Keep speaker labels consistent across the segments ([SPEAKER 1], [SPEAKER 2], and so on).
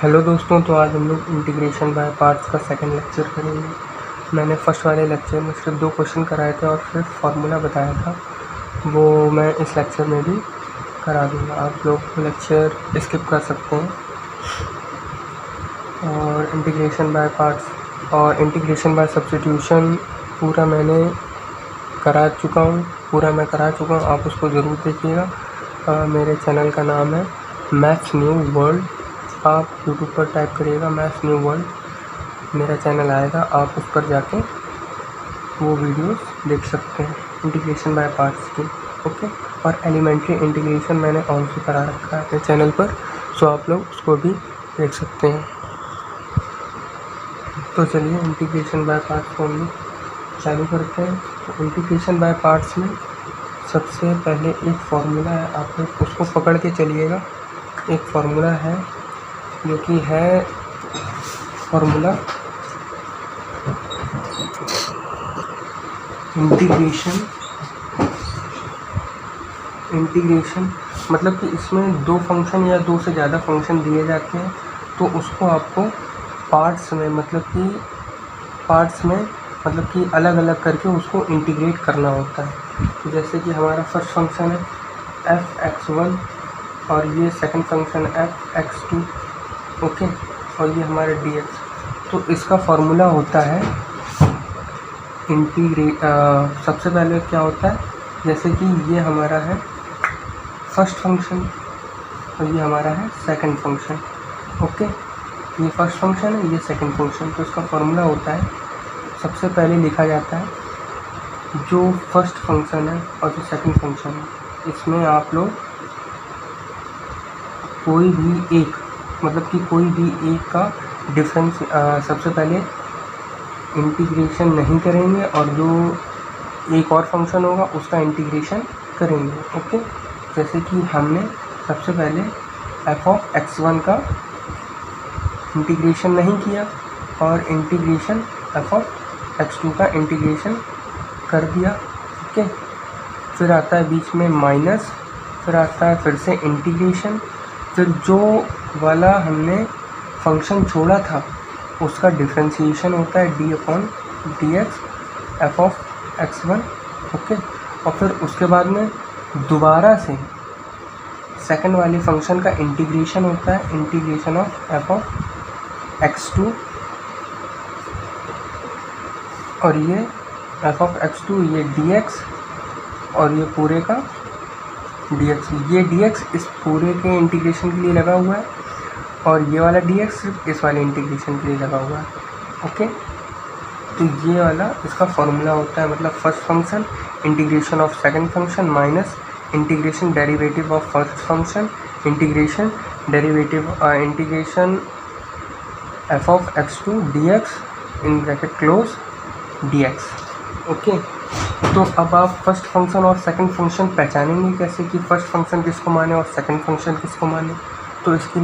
[SPEAKER 1] Hello दोस्तों, तो आज हम लोग इंटीग्रेशन बाय पार्ट्स का सेकंड लेक्चर करेंगे। मैंने फर्स्ट वाले लेक्चर में सिर्फ 2 क्वेश्चन कराए थे और फिर फार्मूला बताया था, वो मैं इस लेक्चर में भी करा दूँगा। आप लोग लेक्चर स्किप कर सकते हैं। और इंटीग्रेशन बाय पार्ट्स और इंटीग्रेशन बाय सब्स्टिट्यूशन पूरा मैं करा चुका हूँ। आप उसको ज़रूर देखिएगा। मेरे चैनल का नाम है मैथ्स न्यू वर्ल्ड। आप यूट्यूब पर टाइप करिएगा मैथ्स न्यू वर्ल्ड, मेरा चैनल आएगा, आप उस पर जाके वो वीडियोस देख सकते हैं इंटीग्रेशन बाय पार्ट्स की। ओके, और एलिमेंट्री इंटीग्रेशन मैंने ऑन से करा रखा है अपने चैनल पर, सो आप लोग उसको भी देख सकते हैं। तो चलिए इंटीग्रेशन बाय पार्ट्स को हम चालू करते हैं। तो इंटीग्रेशन बाय पार्ट्स में सबसे पहले एक फार्मूला है, आप लोग उसको पकड़ के चलिएगा। एक फार्मूला है जो कि है फार्मूला इंटीग्रेशन मतलब कि इसमें 2 फंक्शन या 2 से ज़्यादा फंक्शन दिए जाते हैं, तो उसको आपको पार्ट्स में मतलब कि अलग अलग करके उसको इंटीग्रेट करना होता है। तो जैसे कि हमारा फर्स्ट फंक्शन है f(x1) और ये सेकंड फंक्शन f(x2), ओके, और ये हमारा dx। तो इसका फार्मूला होता है सबसे पहले क्या होता है, जैसे कि ये हमारा है फर्स्ट फंक्शन और ये हमारा है सेकंड फंक्शन। ओके, ये फर्स्ट फंक्शन है, ये सेकंड फंक्शन। तो इसका फार्मूला होता है, सबसे पहले लिखा जाता है जो फर्स्ट फंक्शन है और जो सेकंड फंक्शन है, इसमें आप लोग कोई भी एक का डिफरेंस सबसे पहले इंटीग्रेशन नहीं करेंगे और जो एक और फंक्शन होगा उसका इंटीग्रेशन करेंगे। ओके, जैसे कि हमने सबसे पहले f(x1) का इंटीग्रेशन नहीं किया और इंटीग्रेशन f(x2) का इंटीग्रेशन कर दिया। ओके, फिर आता है बीच में माइनस, फिर आता है फिर से इंटीग्रेशन, फिर जो वाला हमने फंक्शन छोड़ा था उसका डिफरेंशिएशन होता है d/dx f(x1). ओके, और फिर उसके बाद में दोबारा से सेकंड वाले फंक्शन का इंटीग्रेशन होता है, इंटीग्रेशन ऑफ f(x2) और ये f(x2) ये dx और ये पूरे का dx। ये dx इस पूरे के इंटीग्रेशन के लिए लगा हुआ है और ये वाला dx सिर्फ इस वाले इंटीग्रेशन के लिए लगा हुआ है। ओके, तो ये वाला इसका फॉर्मूला होता है, मतलब first function integration of second function minus integration derivative of first function integration f(x2) dx in bracket close dx। Okay, तो अब आप फर्स्ट फंक्शन और सेकंड फंक्शन पहचानेंगे कैसे कि फर्स्ट फंक्शन किसको माने और सेकंड फंक्शन किसको माने। तो इसके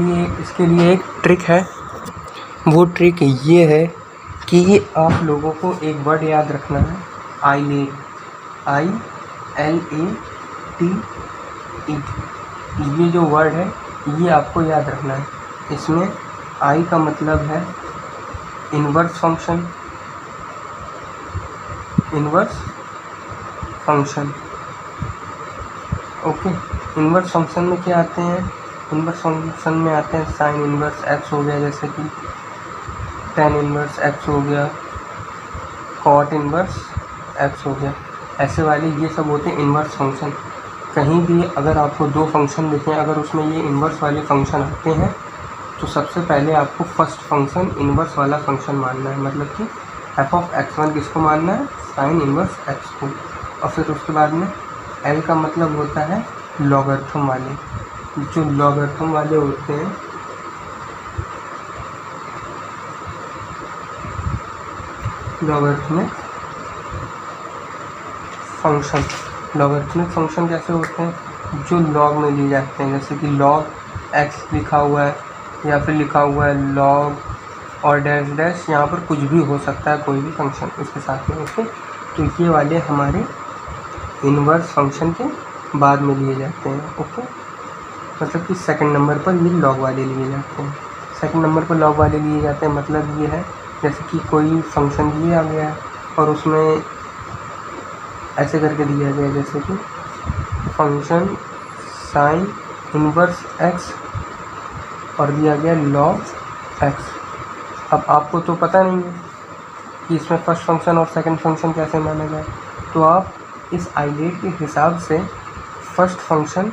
[SPEAKER 1] लिए एक ट्रिक है। वो ट्रिक ये है कि आप लोगों को एक वर्ड याद रखना है, ILATE। ये जो वर्ड है ये आपको याद रखना है। इसमें I का मतलब है inverse function. Okay, inverse function में क्या आते हैं, इन्वर्स फंक्शन में आते हैं साइन इन्वर्स x हो गया, जैसे कि tan इन्वर्स x हो गया, cot इन्वर्स x हो गया, ऐसे वाले ये सब होते हैं इन्वर्स फंक्शन। कहीं भी अगर आपको 2 फंक्शन दिखें, अगर उसमें ये इन्वर्स वाले फंक्शन आते हैं तो सबसे पहले आपको फर्स्ट फंक्शन इन्वर्स वाला फंक्शन मानना है, मतलब कि f(x1) किसको मानना है, साइन इन्वर्स x को। और फिर उसके बाद में L का मतलब होता है लॉगरिथम वाले। जो लॉगरिथम वाले होते हैं लॉगरिथमिक फंक्शन कैसे होते हैं, जो लॉग में लिए जाते हैं, जैसे कि log x लिखा हुआ है या फिर लिखा हुआ है log और डैश डैश, यहाँ पर कुछ भी हो सकता है, कोई भी फंक्शन इसके साथ में। ओके, तो ये वाले हमारे इन्वर्स फंक्शन के बाद में लिए जाते हैं। ओके, मतलब कि सेकंड नंबर पर ये लॉग वाले लिए जाते हैं। सेकंड नंबर पर लॉग वाले लिए जाते हैं। मतलब ये है जैसे कि कोई फंक्शन दिया गया है और उसमें ऐसे करके दिया गया है, जैसे कि फंक्शन साइन इनवर्स एक्स और दिया गया लॉग एक्स। अब आपको तो पता नहीं है कि इसमें फर्स्ट फंक्शन और सेकंड फंक्शन कैसे माना जाए, तो आप इस आइलेट के हिसाब से फर्स्ट फंक्शन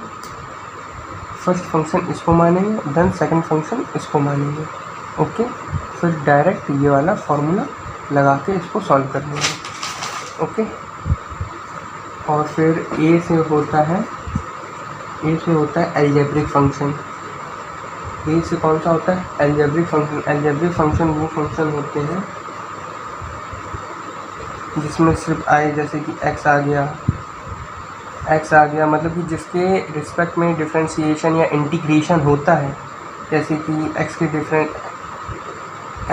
[SPEAKER 1] इसको मानेंगे, देन सेकंड फंक्शन इसको मानेंगे। ओके, फिर डायरेक्ट ये वाला फॉर्मूला लगा के इसको सॉल्व कर लेंगे। ओके, और फिर ए से होता है अलजेब्रिक फंक्शन। ए से कौन सा होता है? Algebraic function. अलजेब्रिक फंक्शन वो फंक्शन होते हैं जिसमें सिर्फ आई, जैसे कि एक्स आ गया मतलब कि जिसके रिस्पेक्ट में डिफरेंशिएशन या इंटीग्रेशन होता है। जैसे कि एक्स के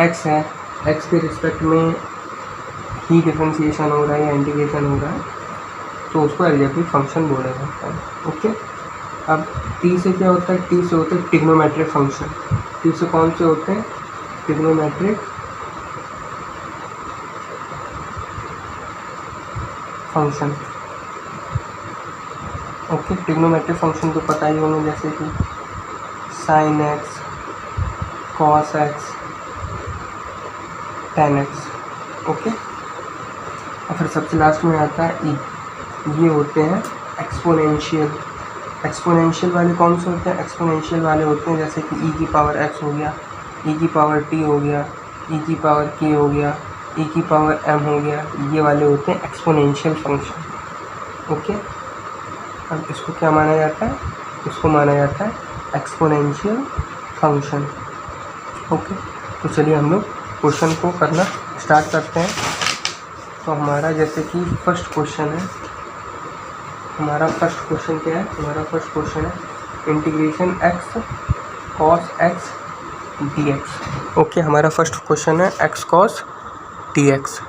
[SPEAKER 1] एक्स के रिस्पेक्ट में ही डिफरेंशिएशन हो रहा है या इंटीग्रेशन हो रहा है, तो उसको अलजेब्रिक फंक्शन बोला जाता है। ओके, अब टी से क्या होता है? टी से होता है ट्रिग्नोमेट्रिक फंक्शन। टी से कौन से होते हैं? Trigonometric function. Okay, trigonometric function तो पता ही होंगे, जैसे कि sine x, cos x, ten x. Okay, और फिर सबसे लास्ट में आता है ई। ये होते हैं एक्सपोनेंशियल। एक्सपोनेंशियल वाले कौन से होते हैं? एक्सपोनेंशियल वाले होते हैं जैसे कि ई की पावर एक्स हो गया, ई की पावर टी हो गया, ई की पावर के हो गया, ई की पावर एम हो गया। ये वाले होते हैं एक्सपोनेंशियल फंक्शन। ओके, अब इसको क्या माना जाता है? इसको माना जाता है एक्सपोनेंशियल फंक्शन। ओके, तो चलिए हम लोग क्वेश्चन को करना स्टार्ट करते हैं। तो हमारा जैसे कि फर्स्ट क्वेश्चन है, हमारा फर्स्ट क्वेश्चन क्या है? हमारा फर्स्ट क्वेश्चन है integration x cos x d x. Okay, हमारा फर्स्ट क्वेश्चन है एक्स कॉस डी एक्स।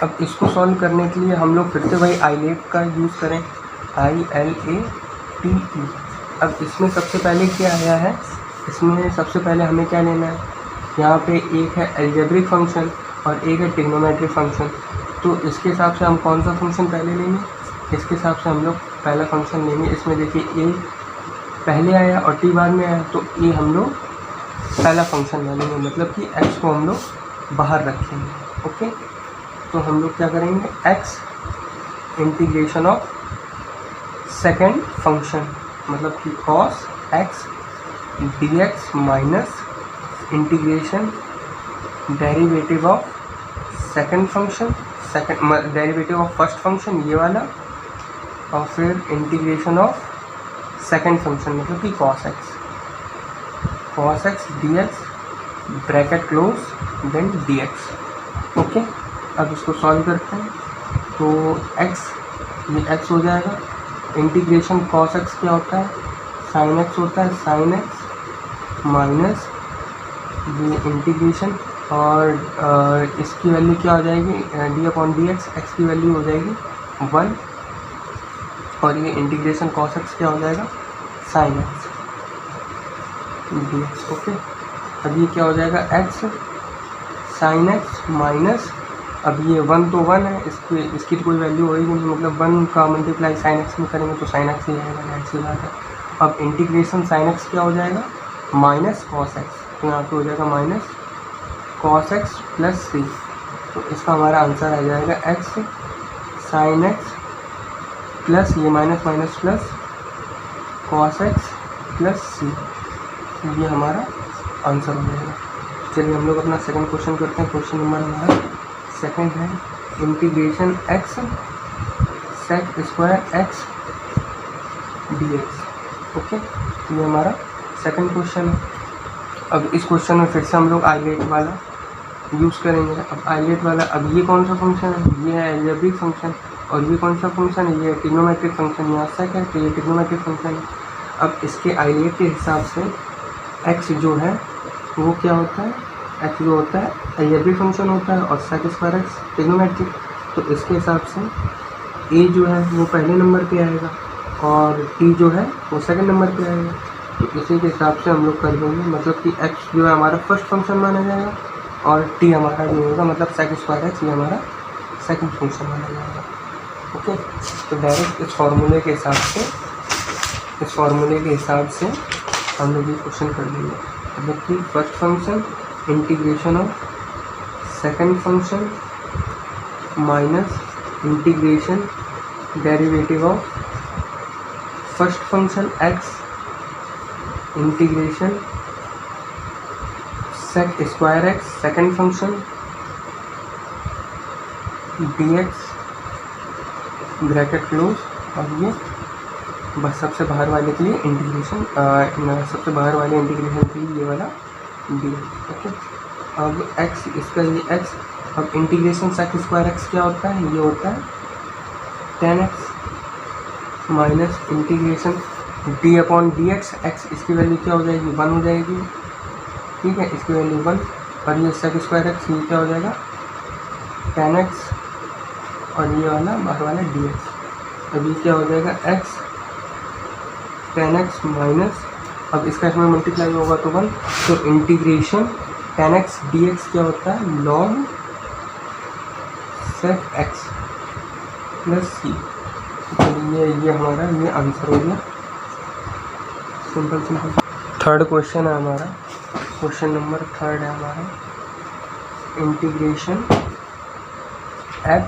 [SPEAKER 1] अब इसको सॉल्व करने के लिए हम लोग फिर से वही आइलेट का यूज़ करें, ILATE। अब इसमें सबसे पहले क्या आया है? इसमें सबसे पहले हमें क्या लेना है? यहाँ पे एक है अलजेब्रिक फंक्शन और एक है ट्रिग्नोमेट्रिक फंक्शन। तो इसके हिसाब से हम कौन सा फंक्शन पहले लेंगे? इसके हिसाब से हम लोग पहला फंक्शन लेंगे। इसमें देखिए ए पहले आया और टी बाद में आया, तो ए हम लोग पहला फंक्शन मानेंगे, मतलब कि एक्स को हम लोग बाहर रखेंगे। ओके, तो हम लोग क्या करेंगे? X integration of second function, मतलब कि cos x d x minus integration derivative of second function, derivative of first function ये वाला, और फिर इंटीग्रेशन ऑफ सेकेंड फंक्शन मतलब कि cos x d x bracket close then d x. Okay, अब इसको सॉल्व करते हैं। तो एक्स, ये एक्स हो जाएगा, इंटीग्रेशन कॉस एक्स क्या होता है? साइन एक्स होता है, साइन एक्स माइनस ये इंटीग्रेशन, और इसकी वैल्यू क्या हो जाएगी? D upon d x. X की वैल्यू हो जाएगी 1, और ये इंटीग्रेशन कॉस एक्स क्या हो जाएगा? Sign x d x. Okay, अब ये क्या हो जाएगा? एक्स साइन एक्स माइनस, अब ये 1 तो 1 है, इसकी तो कोई वैल्यू होगी नहीं, मतलब 1 का मल्टीप्लाई साइन एक्स में करेंगे तो साइन एक्स ही आएगा, जाहिर सी बात है। अब इंटीग्रेशन साइन एक्स क्या हो जाएगा? माइनस कॉस एक्स, तो यहाँ पे हो जाएगा minus cos x plus C. तो इसका हमारा आंसर आ जाएगा एक्स साइन एक्स प्लस ये minus minus plus cos x plus C. ये हमारा आंसर हो जाएगा। चलिए हम लोग अपना सेकंड क्वेश्चन करते हैं। क्वेश्चन नंबर हमारा सेकंड है integration x sec square x d x. Okay, ये हमारा सेकंड क्वेश्चन है। अब इस क्वेश्चन में फिर से हम लोग आइलेट वाला यूज़ करेंगे। अब आइलेट वाला, अब ये कौन सा फंक्शन है? ये है अलजेब्रिक फंक्शन, और ये कौन सा फंक्शन है? ये ट्रिग्नोमेट्रिक फंक्शन। यहाँ सेक है तो ये ट्रिग्नोमेट्रिक फंक्शन है। अब इसके आइलेट के हिसाब से एक्स जो है वो क्या होता है? एक्स जो होता है अलजेब्रिक फंक्शन होता है, और सेक स्क्वायर एक्स ट्रिग्नोमेट्रिक। तो इसके हिसाब से ए जो है वो पहले नंबर पे आएगा और टी जो है वो सेकंड नंबर पे आएगा। तो इसी के हिसाब से हम लोग कर देंगे, मतलब कि x जो है हमारा फर्स्ट फंक्शन माना जाएगा और t हमारा जो होगा मतलब sec स्क्वायर x ये हमारा सेकंड फंक्शन माना जाएगा। ओके, तो डायरेक्ट इस फॉर्मूले के हिसाब से हम लोग ये क्वेश्चन कर लेंगे, मतलब कि first function integration of second function minus integration derivative of first function x integration sec square x second function dx bracket close, और ये बस सबसे बाहर वाले के लिए इंटीग्रेशन, सबसे बाहर वाले इंटीग्रेशन के लिए ये वाला dx। ओके, अब x इसका ये x, अब इंटीग्रेशन sec स्क्वायर x क्या होता है, ये होता है tan x minus integration d upon d x, x इसकी वैल्यू क्या हो जाएगी 1 हो जाएगी, ठीक है, इसकी वैल्यू 1, और ये sec स्क्वायर x ये क्या हो जाएगा tan x, और ये वाला बाहर वाला dx। अब ये क्या हो जाएगा x tan x माइनस, अब इसका इसमें मल्टीप्लाई होगा तो 1, तो इंटीग्रेशन tan x dx क्या होता है log sec x plus c। ये हमारा ये आंसर हो गया, सिंपल। थर्ड क्वेश्चन है हमारा, क्वेश्चन नंबर 3 है हमारा, integration x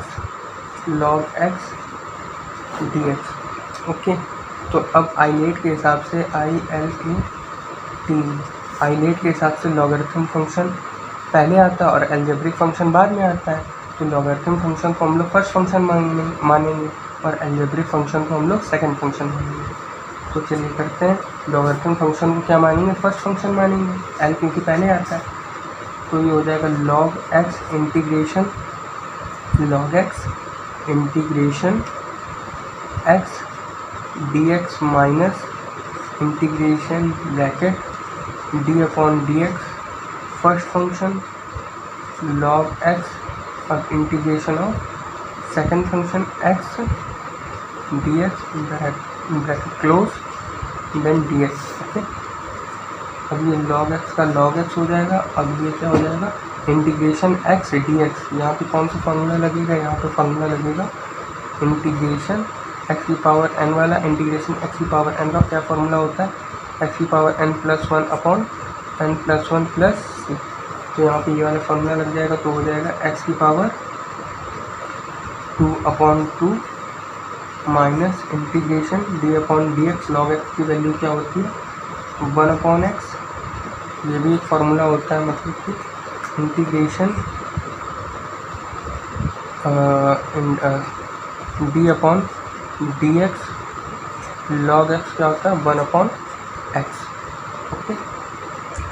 [SPEAKER 1] log x dx। Okay, तो अब आइलेट के हिसाब से आइलेट के हिसाब से लॉगरिथम फंक्शन पहले आता है और अलजेब्रिक फंक्शन बाद में आता है, तो लॉगरिथम फंक्शन को हम लोग फर्स्ट फंक्शन मानेंगे और अलजेब्रिक फंक्शन को हम लोग सेकंड फंक्शन मानेंगे। तो चलिए करते हैं, लॉगरिथम फंक्शन को क्या मानेंगे फर्स्ट फंक्शन मानेंगे, एल क्योंकि पहले आता है, तो ये हो जाएगा log x integration x dx minus integration bracket d upon dx first function log x, अब integration of second function x dx bracket close then dx। Okay, अब ये log x का log x हो जाएगा, अब ये क्या हो जाएगा इंटीग्रेशन x dx, यहाँ पे कौन सा फार्मूला लगेगा, यहाँ पे फार्मूला लगेगा इंटीग्रेशन x की पावर n वाला, इंटीग्रेशन x की पावर n का क्या फार्मूला होता है x की power n plus 1 upon n plus 1 plus c, तो यहाँ पे ये वाला फार्मूला लग जाएगा, तो हो जाएगा x की power 2 upon 2 minus integration d upon d x, log x की वैल्यू क्या होती है 1 अपॉन एक्स, ये भी एक फार्मूला होता है, मतलब कि integration d upon d x log x क्या होता है 1 अपॉन एक्स। ओके,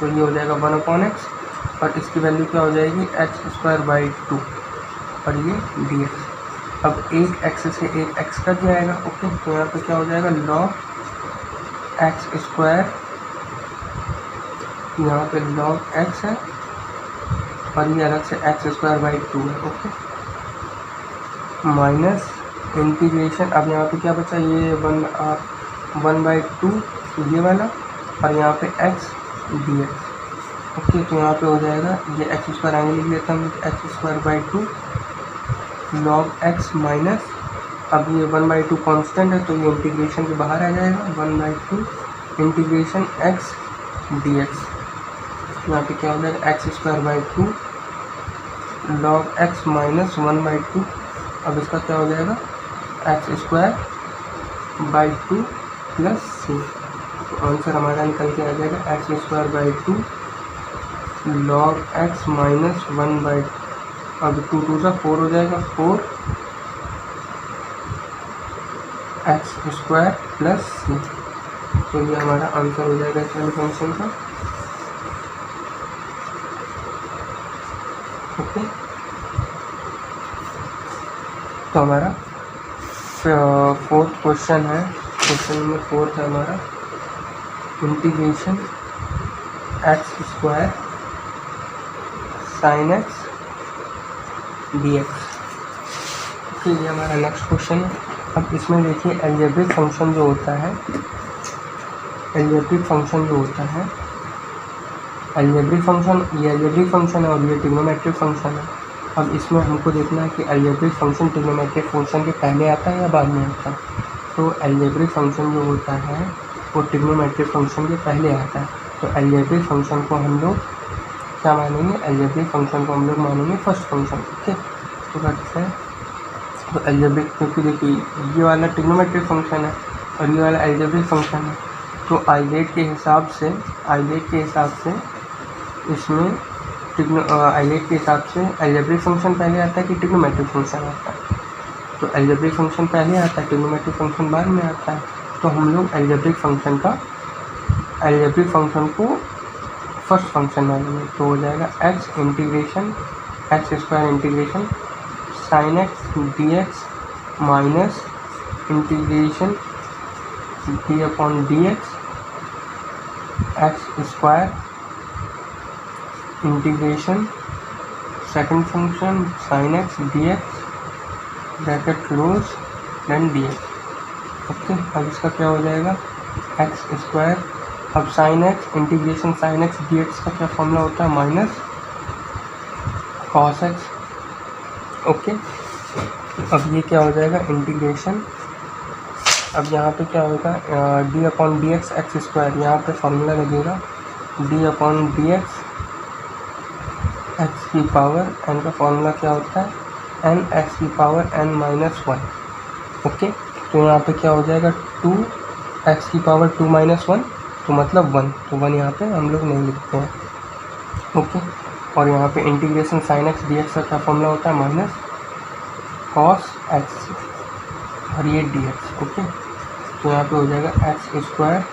[SPEAKER 1] तो ये हो जाएगा 1 अपॉन एक्स, और इसकी वैल्यू क्या हो जाएगी एक्स स्क्वायर बाई 2, और ये डी एक्स। अब एक एक्स से एक एक्स कट जाएगा। ओके, तो यहाँ पे क्या हो जाएगा log एक्स स्क्वायर, यहाँ पे log एक्स है और ये अलग से एक्स स्क्वायर बाई 2 है। ओके, माइनस इंटीग्रेशन, अब यहाँ पे क्या बचा ये 1/2 ये वाला, और यहाँ पे x dx। ओके, तो यहाँ पे हो जाएगा ये एक्स स्क्वायर आगे लिख लेता हूँ, x square by 2 log x minus, अब ये 1/2 कांस्टेंट है तो ये इंटीग्रेशन के बाहर आ जाएगा, 1/2 इंटीग्रेशन x dx। यहाँ पे क्या हो जाएगा x square by 2 log x minus 1/2, अब इसका क्या हो जाएगा x square by 2 plus c, तो आंसर हमारा निकल के आ जाएगा x square by 2 log x minus 1/2, अब 2 2 सा 4 हो जाएगा, 4 एक्स स्क्वायर प्लस c, तो ये हमारा आंसर हो जाएगा इस वाले फंक्शन का। ओके, तो हमारा फोर्थ क्वेश्चन है, क्वेश्चन नंबर 4 है हमारा, integration x square sine x d x. Okay, ये हमारा नेक्स्ट क्वेश्चन है। अब इसमें देखिए अलजेब्रिक फंक्शन जो होता है एल्जेब्रिक फंक्शन जो होता है, एल्जेब्रिक फंक्शन, ये एल्जेब्रिक फंक्शन है और ये ट्रिग्नोमेट्रिक फंक्शन है। अब इसमें हमको देखना है कि एल्जेब्रिक फंक्शन ट्रिग्नोमेट्रिक फंक्शन के पहले आता है या बाद में आता है। तो एल्जेब्रिक फंक्शन जो होता है वो ट्रिग्नोमेट्रिक फंक्शन के पहले आता है। तो एल्जेब्रिक फंक्शन को हम लोग क्या मानेंगे, एल्जेब्रिक फंक्शन को हम लोग मानेंगे फर्स्ट फंक्शन। ओके, तो करते हैं। तो एल्जेब्रिक, क्योंकि देखिए ये वाला ट्रिग्नोमेट्रिक फंक्शन है और ये वाला एल्जेब्रिक फंक्शन है, तो आइलेट के हिसाब से इसमें आइलेट के हिसाब से एल्जेब्रिक फंक्शन पहले आता है कि ट्रिग्नोमेट्रिक फंक्शन आता है। तो एल्जेब्रिक फंक्शन पहले आता है, ट्रिग्नोमेट्रिक फंक्शन बाद में आता है। तो हम लोग एल्जेब्रिक फंक्शन को फर्स्ट फंक्शन मानेंगे। तो हो जाएगा x square integration sin x dx minus integration d upon dx x square integration second function sin x dx bracket close then dx। Okay, अब इसका क्या हो जाएगा एक्स स्क्वायर, अब sine x integration sine x d x का क्या formula होता है, माइनस कॉस एक्स। ओके, अब ये क्या हो जाएगा इंटीग्रेशन, अब यहाँ पे क्या होगा d upon d x x square, यहाँ पे फॉर्मूला लगेगा d upon d x x की पावर एन का फॉर्मूला क्या होता है एन एक्स की power n minus one. Okay, तो यहाँ पे क्या हो जाएगा 2 एक्स की पावर 2 माइनस 1, तो मतलब 1, तो 1 यहाँ पे हम लोग नहीं लिखते हैं। ओके, और यहाँ पे integration sine x d x का क्या फॉर्मूला होता है माइनस कॉस एक्स और ये डी एक्स। ओके, तो यहाँ पे हो जाएगा एक्स स्क्वायर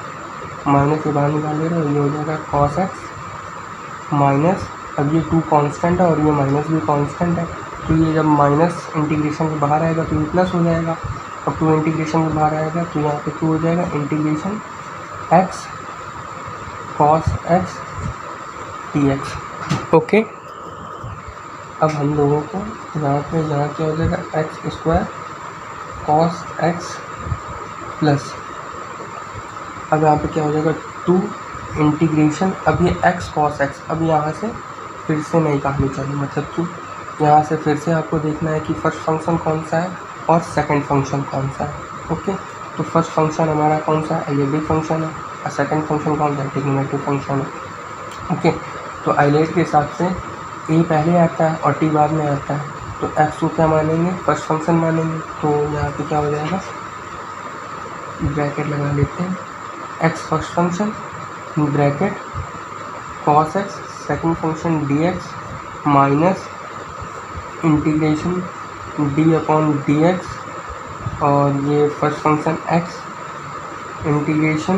[SPEAKER 1] माइनस ये बाहर निकाल ले रहे हो, ये हो जाएगा कॉस एक्स माइनस, अब ये 2 कांस्टेंट है और ये माइनस भी कांस्टेंट है, तो ये जब माइनस इंटीग्रेशन के बाहर आएगा तो ये प्लस हो जाएगा। अब 2 इंटीग्रेशन के बाहर आएगा तो यहाँ पे 2 हो जाएगा integration x cos x dx। Okay, अब हम लोगों को यहाँ क्या हो जाएगा x square cos x plus, अब यहाँ पे क्या हो जाएगा 2 इंटीग्रेशन, अब ये x cos x, अब यहाँ से फिर से नई कहानी चली, मतलब 2 यहाँ से फिर से आपको देखना है कि फर्स्ट फंक्शन कौन सा है और सेकंड फंक्शन कौन सा है। ओके, तो फर्स्ट फंक्शन हमारा कौन सा है, एल्जेब्रिक फंक्शन है, और सेकंड फंक्शन कौन सा है, ट्रिग्नोमेट्रिक फंक्शन है। ओके, तो आइलेट के हिसाब से ए पहले आता है और टी बाद में आता है, तो एक्स को क्या मानेंगे, फर्स्ट फंक्शन मानेंगे। तो यहाँ पे क्या हो जाएगा, ब्रैकेट लगा लेते हैं, x first function bracket cos x second function D x minus integration d upon d x और ये first function x integration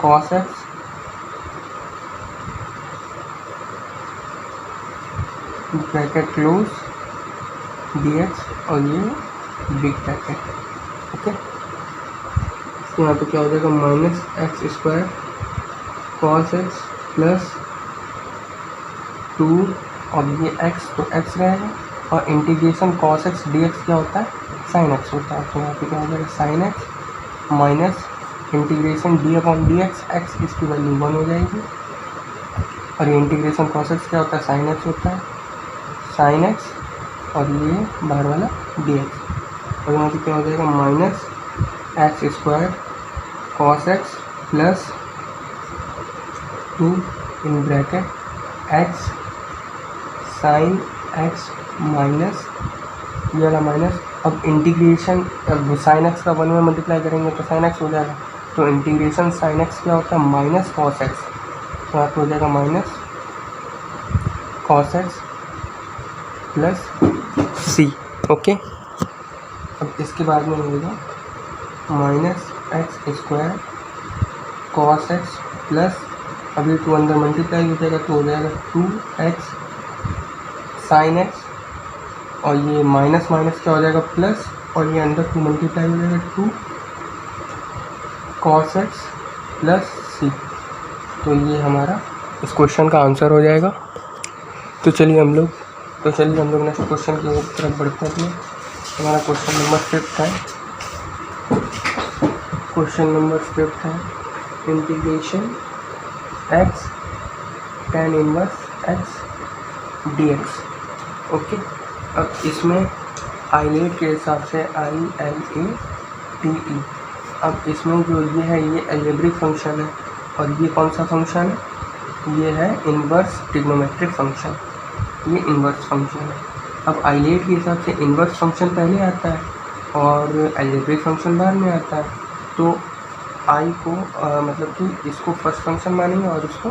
[SPEAKER 1] cos x bracket close D x और ये बिग ब्रैकेट। ओके, तो यहाँ पे क्या हो जाएगा minus x square cos x plus 2 और ये x तो x रहेगा और इंटीग्रेशन cos x dx क्या होता है sin x होता है, तो यहाँ पे क्या हो जाएगा sin x minus integration d upon d x, x इसकी वैल्यू 1 हो जाएगी और ये इंटीग्रेशन cos x क्या होता है sin x होता है, sin x और ये बाहर वाला dx, और यहाँ पे क्या हो जाएगा minus x square cos x plus 2 in bracket x sine x minus ये वाला माइनस, अब इंटीग्रेशन अब साइन एक्स का 1 में मल्टीप्लाई करेंगे तो साइन एक्स हो जाएगा, तो इंटीग्रेशन साइन एक्स क्या होता है माइनस कॉस एक्स, तो यहाँ पे हो जाएगा माइनस कॉस एक्स प्लस सी। ओके, अब इसके बाद में होगा minus x square cos x plus, अब ये 2 अंदर मल्टीप्लाई हो जाएगा तो हो जाएगा 2x साइन एक्स और ये माइनस माइनस क्या हो जाएगा प्लस और ये अंदर 2 मल्टीप्लाई हो जाएगा 2 cos x प्लस सी, तो ये हमारा इस क्वेश्चन का आंसर हो जाएगा। तो चलिए हम लोग नेक्स्ट क्वेश्चन की तरफ बढ़ते हैं अपने। हमारा क्वेश्चन नंबर 5 है, क्वेश्चन नंबर 5 है integration x tan inverse x dx। Okay, अब इसमें आइलेट के हिसाब से ILATE। अब इसमें जो ये है ये अलजेब्रिक फंक्शन है और ये कौन सा फंक्शन है, ये है इन्वर्स ट्रिग्नोमेट्रिक फंक्शन, ये इन्वर्स फंक्शन है। अब आइलेट के हिसाब से इन्वर्स फंक्शन पहले आता है और अलजेब्रिक फंक्शन बाद में आता है, तो आई को मतलब कि इसको फर्स्ट फंक्शन मानेंगे और इसको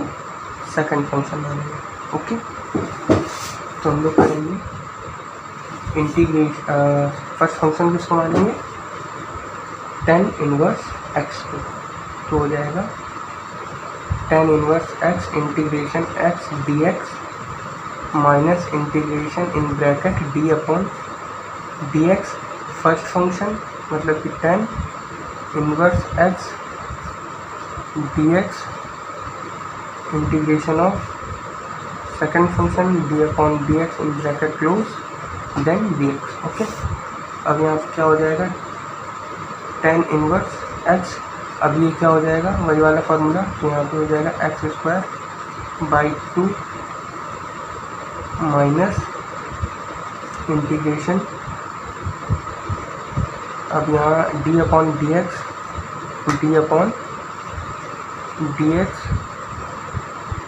[SPEAKER 1] सेकंड फंक्शन मानेंगे। ओके, तो हम लोग करेंगे इंटीग्रेशन, फर्स्ट फंक्शन किसको मानेंगे, tan इनवर्स एक्स को, तो हो जाएगा tan inverse x integration x dx minus integration in bracket d upon dx first function, मतलब कि tan inverse x dx integration of second function d upon dx in bracket close then dx। Okay, अब यहाँ पे क्या हो जाएगा tan inverse x, अब ये क्या हो जाएगा वही वाला फार्मूला, तो यहाँ पे हो जाएगा x square by 2 minus integration, अब यहाँ d upon dx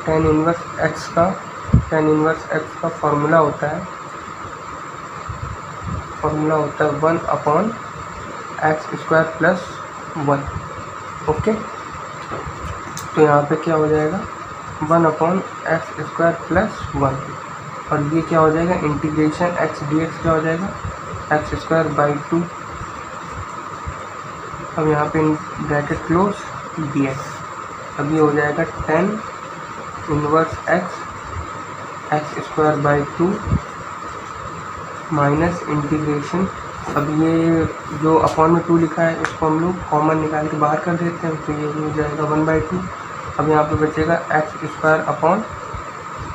[SPEAKER 1] tan inverse x का फार्मूला होता है 1 upon x square plus 1। Okay, तो यहाँ पे क्या हो जाएगा 1 अपॉन एक्स स्क्वायर प्लस 1 और ये क्या हो जाएगा इंटीग्रेशन एक्स dx क्या हो जाएगा एक्स स्क्वायर बाई 2, अब यहाँ पे ब्रैकेट क्लोज dx, अब ये हो जाएगा tan inverse x square by 2 minus integration, अब ये जो अपॉन में 2 लिखा है इसको हम लोग कॉमन निकाल के बाहर कर देते हैं, तो ये हो जाएगा 1/2। अब यहाँ पे बचेगा x square upon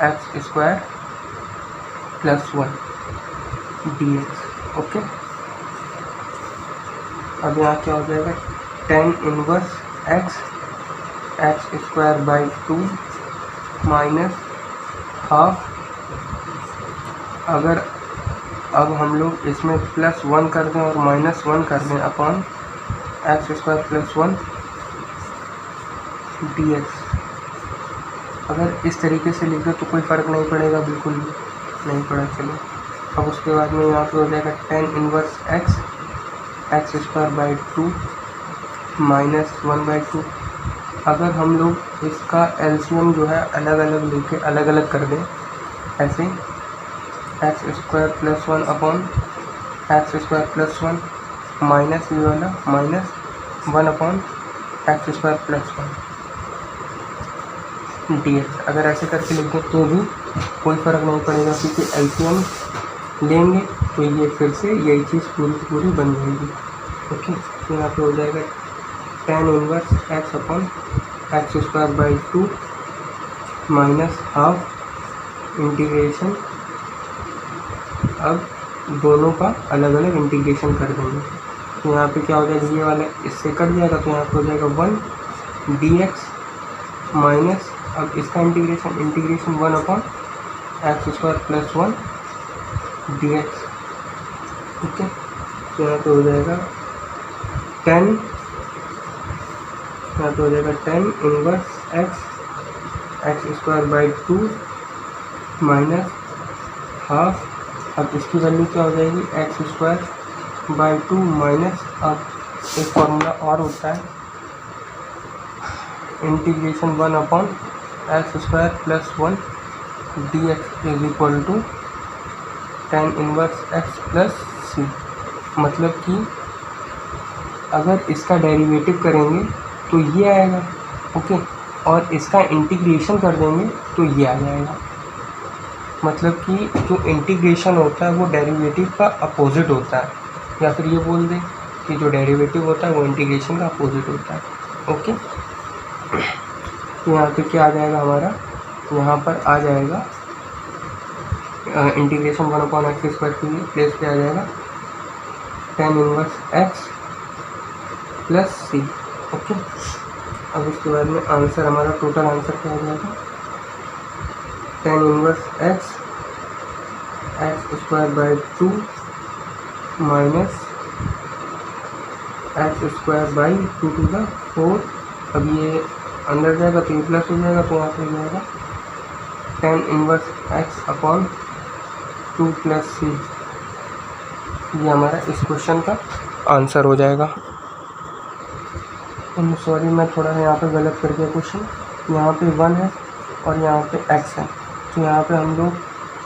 [SPEAKER 1] x square plus 1 dx। Okay, अब यहाँ क्या हो जाएगा tan inverse x square by 2 minus half, अगर अब हम लोग इसमें +1 कर दें और -1 कर दें upon x square plus 1 dx, अगर इस तरीके से लिख दो तो कोई फ़र्क नहीं पड़ेगा, बिल्कुल नहीं पड़ा। चलो, अब उसके बाद में यहाँ पे हो जाएगा tan inverse x square by 2 minus 1/2, अगर हम लोग इसका एलसीएम जो है अलग अलग लेके अलग अलग कर दें, ऐसे x square plus 1 upon x square plus 1 minus ये वाला minus 1 upon x square plus 1 dx, अगर ऐसे करके लिख दें तो भी कोई फ़र्क नहीं पड़ेगा, क्योंकि एलसीएम लेंगे तो ये फिर से यही चीज़ पूरी की पूरी बन जाएगी। ओके, तो यहाँ पे हो जाएगा tan inverse x upon x square by 2 minus half integration, अब दोनों का अलग अलग इंटीग्रेशन कर देंगे, तो यहाँ पे क्या हो जाएगा ये वाला इससे कट जाएगा, तो यहाँ पे हो जाएगा 1 dx माइनस, अब इसका integration 1 upon x square plus 1 dx। ठीक है, तो यहाँ पे हो जाएगा tan inverse x square by 2 minus half, अब इसकी वैल्यू क्या हो जाएगी एक्स स्क्वायर बाई 2 माइनस, अब एक फार्मूला और होता है integration 1 upon x square plus 1 dx is equal to tan inverse x plus C, मतलब कि अगर इसका डेरिवेटिव करेंगे तो ये आएगा। ओके, और इसका इंटीग्रेशन कर देंगे तो ये आ जाएगा, मतलब कि जो इंटीग्रेशन होता है वो डेरिवेटिव का अपोजिट होता है, या फिर ये बोल दें कि जो डेरिवेटिव होता है वो इंटीग्रेशन का अपोजिट होता है। ओके, तो यहाँ पे क्या आ जाएगा हमारा, यहाँ पर आ जाएगा इंटीग्रेशन 1 अपॉन एक्स स्क्वायर के लिए प्लेस पे आ जाएगा tan इनवर्स एक्स प्लस सी। ओके, अब उसके बाद में आंसर हमारा टोटल आंसर क्या हो जाएगा, tan inverse x x² by 2 minus x² by 2 to the 4। अब ये अंदर जाएगा तो ये प्लस हो जाएगा, तो यहाँ पे हो जाएगा tan inverse x upon 2 + c। ये हमारा इस क्वेश्चन का आंसर हो जाएगा। सॉरी, मैं थोड़ा यहाँ पे गलत कर दिया क्वेश्चन। यहाँ पे 1 है और यहाँ पे x है, तो यहाँ पे हम लोग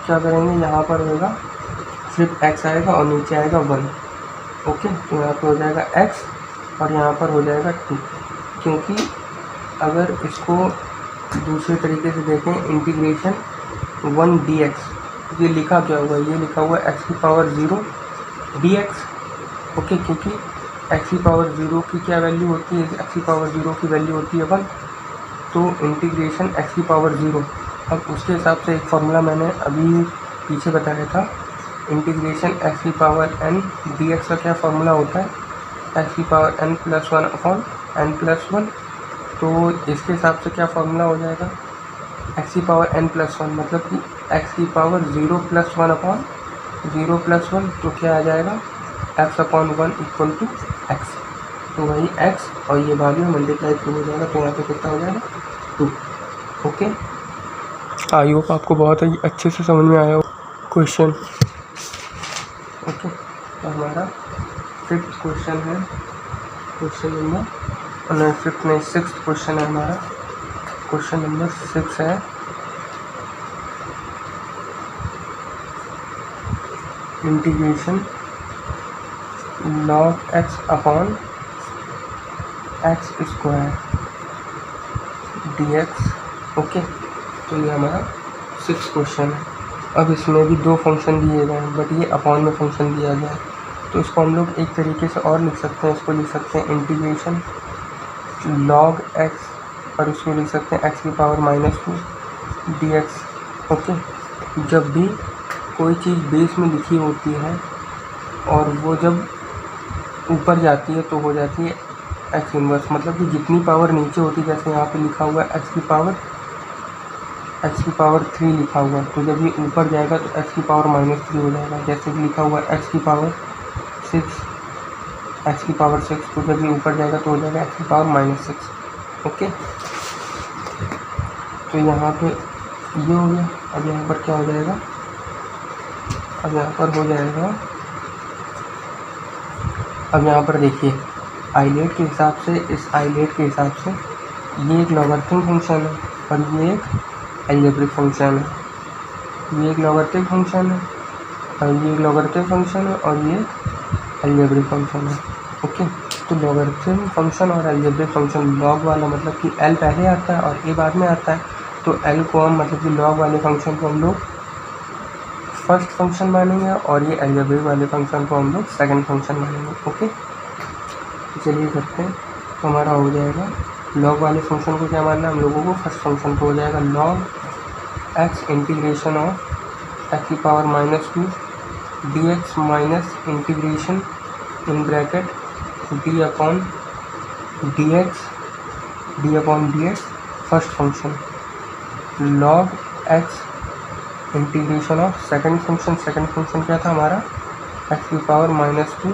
[SPEAKER 1] क्या करेंगे, यहाँ पर होगा सिर्फ x आएगा और नीचे आएगा 1। ओके, तो यहाँ पे हो जाएगा x और यहाँ पर हो जाएगा 2। क्योंकि अगर इसको दूसरे तरीके से देखें, इंटीग्रेशन 1 dx, ये लिखा क्या हुआ, ये लिखा हुआ x⁴ dx। ओके, क्योंकि x⁴ की क्या वैल्यू होती है, x⁴ की वैल्यू होती है 1, तो इंटीग्रेशन x⁴। अब उसके हिसाब से एक फार्मूला मैंने अभी पीछे बताया था, इंटीग्रेशन x⁴n dx का क्या फार्मूला होता है, x⁴n + 1 अपॉन n+1। तो इसके हिसाब से क्या फार्मूला हो जाएगा, x⁴n + 1 मतलब कि x⁴ 0 + 1 अपॉन 0 + 1, तो क्या आ जाएगा x/1 = x। तो वही x और ये वैल्यू मल्टीप्लाई 2 हो जाएगा, तो यहाँ पे कितना हो जाएगा 2। ओके, आई होप आपको बहुत ही अच्छे से समझ में आया हो क्वेश्चन। ओके, तो हमारा 5th क्वेश्चन है, क्वेश्चन नंबर 5th नहीं 6th क्वेश्चन है हमारा, क्वेश्चन नंबर 6 है integration log x upon x² dx। Okay, तो ये हमारा 6th क्वेश्चन है। अब इसमें भी 2 फंक्शन दिए गए हैं, बट ये अपॉन में फंक्शन दिया गया है, तो इसको हम लोग एक तरीके से और लिख सकते हैं। इसको लिख सकते हैं इंटीग्रेशन log x और इसको लिख सकते हैं x⁻² dx। ओके, जब भी कोई चीज़ बेस में लिखी होती है और वो जब ऊपर जाती है तो हो जाती है x इन्वर्स, मतलब कि जितनी पावर नीचे होती है, जैसे यहाँ पे लिखा हुआ है x⁻3 लिखा हुआ है, तो जब ये ऊपर जाएगा तो x⁻³ हो जाएगा। जैसे कि लिखा हुआ है x⁻6 तो जब ये ऊपर जाएगा तो हो जाएगा x⁻6। ओके, तो यहाँ पे ये हो गया। अब यहाँ पर क्या हो जाएगा, अब यहाँ पर हो जाएगा, अब यहाँ पर देखिए आइलेट के हिसाब से, इस आइलेट के हिसाब से ये एक लॉगरिथम फंक्शन है और ये एक अलजेब्रिक फंक्शन है। ये एक लॉगरिथम फंक्शन है और ये एक लॉगरिथम फंक्शन है और ये एक अलजेब्रिक फंक्शन है। ओके, तो लॉगरिथम फंक्शन और अलजेब्रिक फंक्शन, लॉग वाला मतलब कि l पहले आता है और a बाद में आता है, तो l को हम मतलब कि लॉग वाले फंक्शन को हम लोग फर्स्ट फंक्शन मानेंगे और ये अलजेब्रिक वाले फंक्शन को हम लोग सेकंड फंक्शन मानेंगे। ओके, चलिए करते हैं। तो हमारा हो जाएगा लॉग वाले फंक्शन को क्या मानना है हम लोगों को, फर्स्ट फंक्शन को हो जाएगा log x integration of x⁻² dx minus integration in bracket d/dx first function, log x integration of second function क्या था हमारा, x⁻²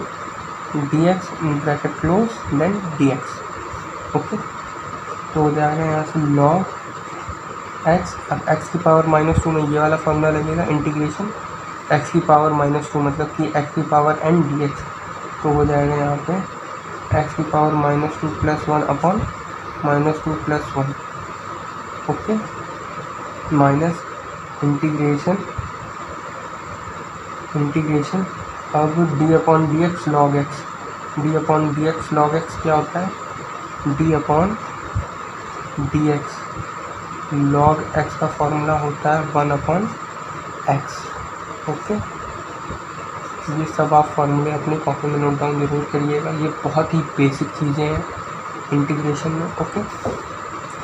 [SPEAKER 1] dx in bracket close then dx। Okay, तो हो जाएगा यहाँ से log x, अब x⁻² में ये वाला फॉर्मूला लगेगा, इंटीग्रेशन x⁻² मतलब कि x⁻n dx, तो हो जाएगा यहाँ पे x⁻² + 1 upon -2 + 1। Okay, minus integration अब d/dx log x, d/dx log x क्या होता है, d/dx log x का फॉर्मूला होता है 1/x। ओके, ये सब आप फॉर्मूले अपनी कॉपी में नोट डाउन जरूर करिएगा, ये बहुत ही बेसिक चीज़ें हैं इंटीग्रेशन में। ओके,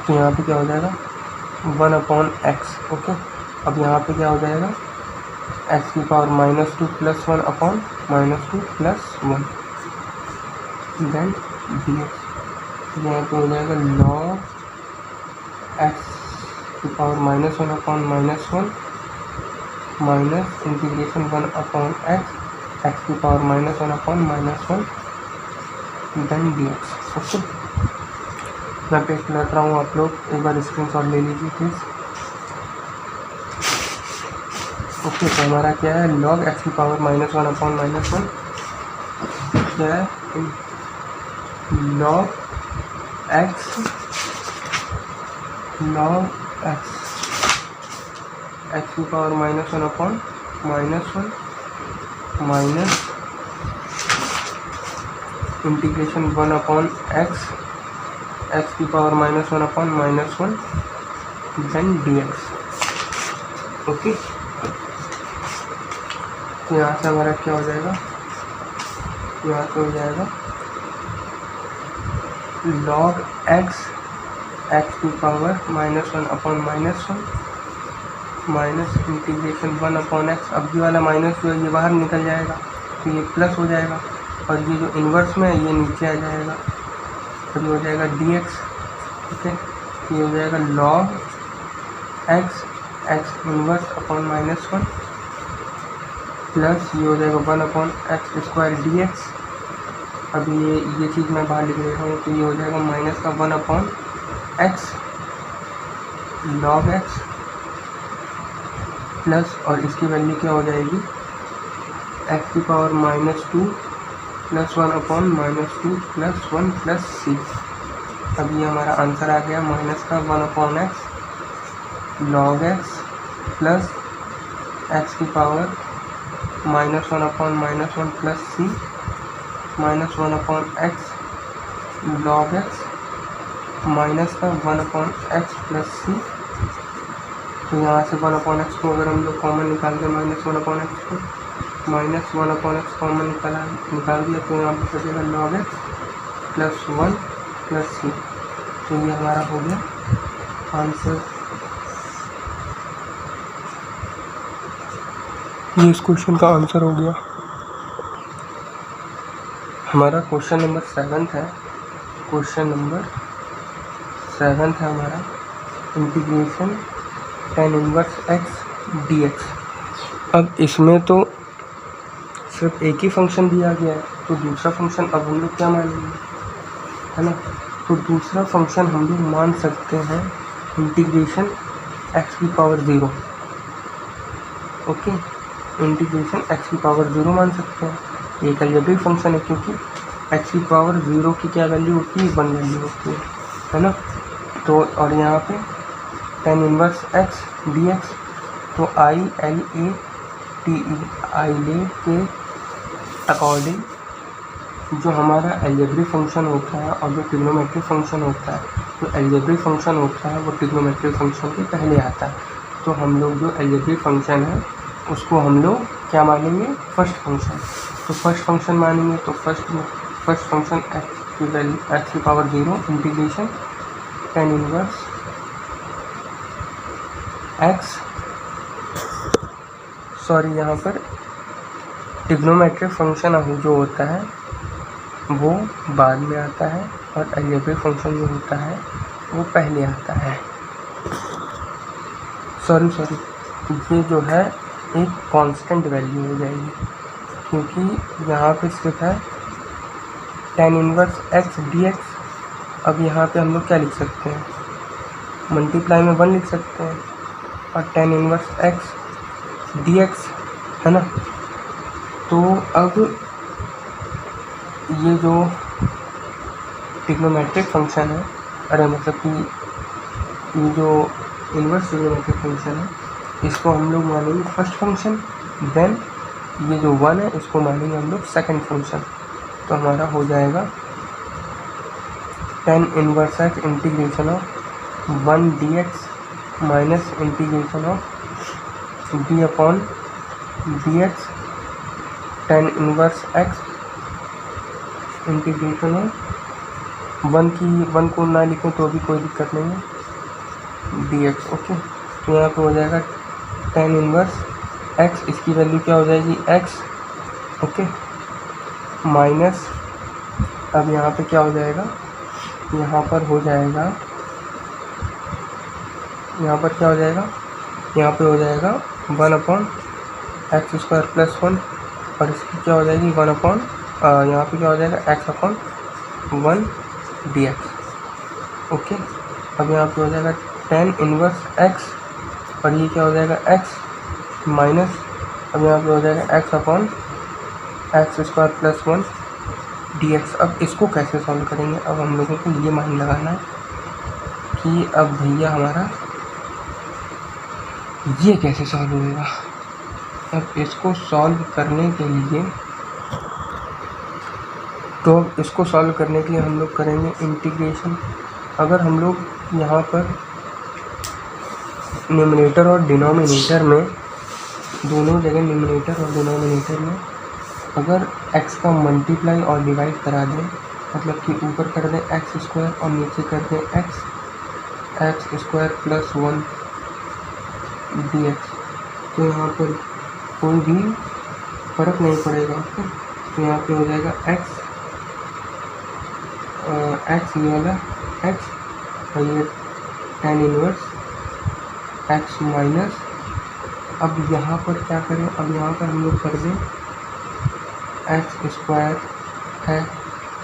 [SPEAKER 1] तो यहाँ पे क्या हो जाएगा 1/x। ओके, अब यहाँ पे क्या हो जाएगा x⁻² + 1 अपॉन -2 + 1 देन dx। यहाँ पे हो जाएगा log x की power -1 upon -1 minus integration 1 upon x की power -1 upon -1 then dx। Okay, मैं पेस्ट लौट रहा हूँ, आप लोग एक बार स्क्रीनशॉट ले लीजिए प्लीज़। ओके, तो हमारा क्या है, log x की पावर -1 अपॉन -1 क्या है, log x x की power -1 upon -1 minus integration 1 upon x की power -1 upon -1 then dx। Okay, तो यहाँ से हमारा क्या हो जाएगा, यहाँ से हो जाएगा log x की power -1 upon -1 minus integration 1 upon x। अब ये वाला माइनस जो है ये बाहर निकल जाएगा तो ये प्लस हो जाएगा, और ये जो इन्वर्स में है ये नीचे आ जाएगा, तो ये हो जाएगा dx। ठीक है, ये हो जाएगा log x inverse upon -1 plus ये हो जाएगा 1 अपॉन x स्क्वायर dx। अब ये चीज़ मैं बाहर लिख रहा हूँ, तो ये हो जाएगा माइनस का 1 upon x log x plus, और इसकी वैल्यू क्या हो जाएगी, x की power -2 plus 1 upon -2 plus 1 plus c। अब ये हमारा आंसर आ गया माइनस का 1 upon x log x plus x की power -1 upon -1 plus c minus 1 upon x log x minus का 1 अपॉन x प्लस c। तो यहाँ से 1 अपॉन x को अगर हम लोग कॉमन निकाल दें, -1 अपॉन x को -1 अपॉन x कॉमन निकाल दिया, तो यहाँ पर बचेगा log x plus 1 plus c। तो ये हमारा हो गया आंसर। ये इस क्वेश्चन का आंसर हो गया। हमारा क्वेश्चन नंबर 7 है, क्वेश्चन नंबर 7 है हमारा integration tan inverse x dx। अब इसमें तो सिर्फ एक ही फंक्शन दिया गया है, तो दूसरा फंक्शन अब हम लोग क्या मानेंगे, है ना। तो दूसरा फंक्शन हम लोग मान सकते हैं इंटीग्रेशन x की पावर 0। ओके, इंटीग्रेशन x की पावर 0 मान सकते हैं। एक अलजेब्रिक फंक्शन है, क्योंकि x की पावर 0 की क्या वैल्यू होती है, 1 वैल्यू होती है ना। तो और यहाँ पे tan इनवर्स x dx, तो ILATE आइले के अकॉर्डिंग जो हमारा अलजेब्रिक फंक्शन होता है और जो ट्रिग्नोमेट्रिक फंक्शन होता है, जो अलजेब्रिक फंक्शन होता है वो ट्रिग्नोमेट्रिक फंक्शन के पहले आता है। तो हम लोग जो अलजेब्रिक फंक्शन है उसको हम लोग क्या मानेंगे, फर्स्ट फंक्शन। तो फर्स्ट फंक्शन मानेंगे, तो फर्स्ट फंक्शन x की power 0 integration tan inverse x, sorry यहाँ पर ट्रिग्नोमेट्रिक फंक्शन जो होता है वो बाद में आता है और अलजेब्रिक फंक्शन जो होता है वो पहले आता है। सॉरी ये जो है एक कांस्टेंट वैल्यू हो जाएगी, क्योंकि यहाँ पे सिर्फ है tan इनवर्स x dx। अब यहाँ पे हम लोग क्या लिख सकते हैं, मल्टीप्लाई में 1 लिख सकते हैं, और tan इनवर्स x dx, है ना। तो अब ये जो ट्रिग्नोमेट्रिक फंक्शन है, अरे मतलब कि ये जो इनवर्स ट्रिग्नोमेट्रिक फंक्शन है, इसको हम लोग मानेंगे फर्स्ट फंक्शन। देन ये जो 1 है इसको मानेंगे हम लोग सेकंड फंक्शन। तो हमारा हो जाएगा tan inverse x integration of 1 dx minus integration of d upon dx tan inverse x integration of 1 को ना लिखें तो भी कोई दिक्कत नहीं है, dx। ओके, तो यहाँ पे हो जाएगा tan इनवर्स x, इसकी वैल्यू क्या हो जाएगी x। ओके, माइनस अब यहाँ पे क्या हो जाएगा यहाँ पर हो जाएगा, यहाँ पर क्या हो जाएगा, यहाँ पे हो जाएगा 1/x² + 1 और इसकी क्या हो जाएगी 1 यहाँ पे क्या हो जाएगा x/1 dx। ओके, अब यहाँ पे हो जाएगा tan इनवर्स x और ये क्या हो जाएगा x माइनस, अब यहाँ पे हो जाएगा x/x² + 1 dx। अब इसको कैसे सॉल्व करेंगे, अब हम लोगों को ये मान लगाना है कि अब भैया हमारा ये कैसे सॉल्व होगा। अब इसको सॉल्व करने के लिए हम लोग करेंगे इंटीग्रेशन। अगर हम लोग यहाँ पर न्यूमरेटर और डिनोमिनेटर में, दोनों जगह न्यूमरेटर और डिनोमिनेटर में अगर x का मल्टीप्लाई और डिवाइड करा दें, मतलब कि ऊपर कर दें x² और नीचे कर दें x² + 1 dx, तो यहाँ पर कोई भी फ़र्क नहीं पड़ेगा। तो यहाँ पे हो जाएगा x ये वाला x और ये tan इनवर्स x माइनस, अब यहाँ पर क्या करें, अब यहाँ पर हम लोग कर दें x² है।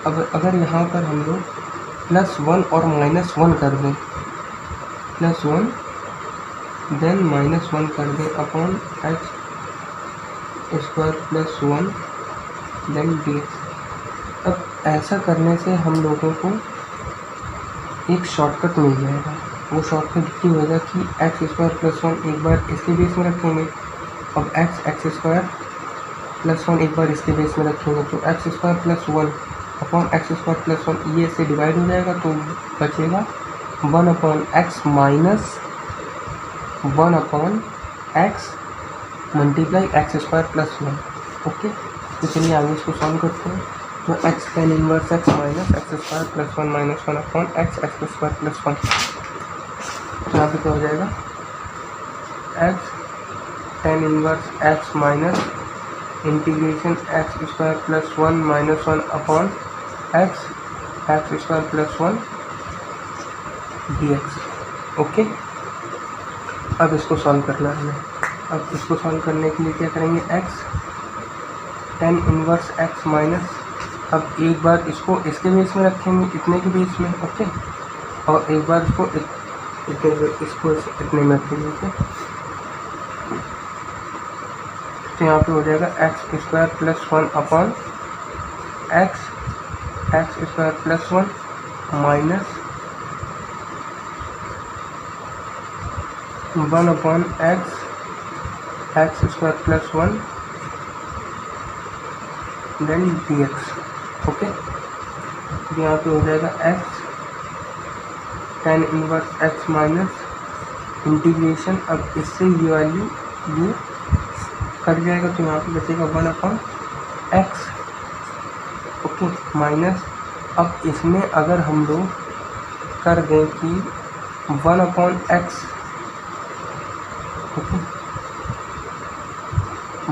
[SPEAKER 1] अब अगर यहाँ पर हम लोग +1 और -1 कर दें, +1 देन -1 कर दें अपॉन x² + 1 देन dx। अब ऐसा करने से हम लोगों को एक शॉर्टकट मिल जाएगा। वो शॉर्टकट ये होगा कि x² + 1 एक बार इसके बेस में रखेंगे, अब x² + 1 एक बार इसके बेस में रखेंगे, तो x² + 1 अपॉन x² + 1 ये से डिवाइड हो जाएगा, तो बचेगा 1/x minus 1/x multiply x² + 1। Okay, तो चलिए आगे इसको सॉल्व करते हैं। तो x tan inverse x minus x² + 1 - 1/x x² + 1, तो यहाँ पे क्या हो जाएगा x tan inverse x minus integration x² + 1 - 1/x x² + 1 dx। Okay, अब इसको सॉल्व करना है हमें। अब इसको सॉल्व करने के लिए क्या करेंगे, x tan inverse x minus, अब एक बार इसको इसके बेस में रखेंगे, इतने के बेस में। ओके, और एक बार इसको इतने में रखेंगे। ओके, तो यहाँ पे हो जाएगा x² + 1 upon x x² + 1 minus 1/x x² + 1 then dx। Okay, यहाँ पे हो जाएगा x tan inverse x minus integration, अब इससे ये वैल्यू ये कट जाएगा, तो यहाँ पे बचेगा 1/x। ओके, माइनस, अब इसमें अगर हम लोग कर दें कि 1/x, ओके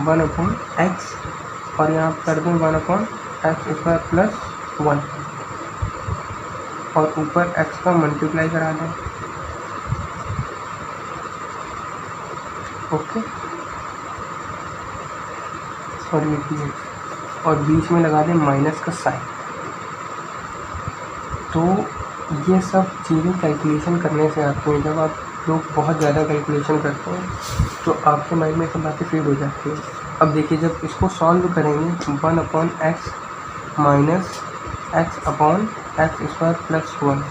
[SPEAKER 1] 1/x और यहाँ कर दें 1/x² + 1 और ऊपर x का मल्टीप्लाई करा दें। ओके, सॉरी dx और बीच में लगा दें माइनस का साइन। तो ये सब चीज़ें कैलकुलेशन करने से आती हैं। जब आप लोग बहुत ज़्यादा कैलकुलेशन करते हैं तो आपके माइंड में सब बातें फीड हो जाती है। अब देखिए, जब इसको सॉल्व करेंगे 1/x माइनस x/x² + 1,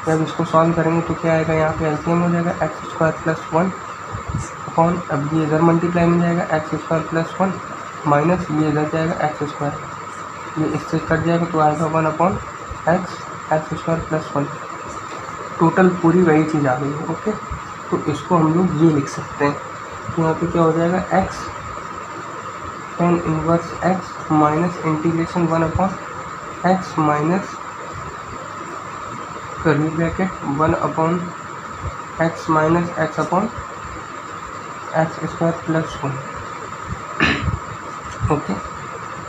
[SPEAKER 1] जब इसको सॉल्व करेंगे तो क्या आएगा, यहाँ पे एलसीएम हो जाएगा x² + 1 अपॉन, अब ये इधर मल्टीप्लाई में जाएगा x² + 1 माइनस ये इधर जाएगा x², ये इससे कट जाएगा तो आएगा 1/x x² + 1। टोटल पूरी वही चीज़ आ गई है। ओके, तो इसको हम लोग ये लिख सकते हैं। तो यहाँ पे क्या हो जाएगा, x tan inverse x minus integration 1/x minus curly bracket 1/x minus x/x² + 1। Okay,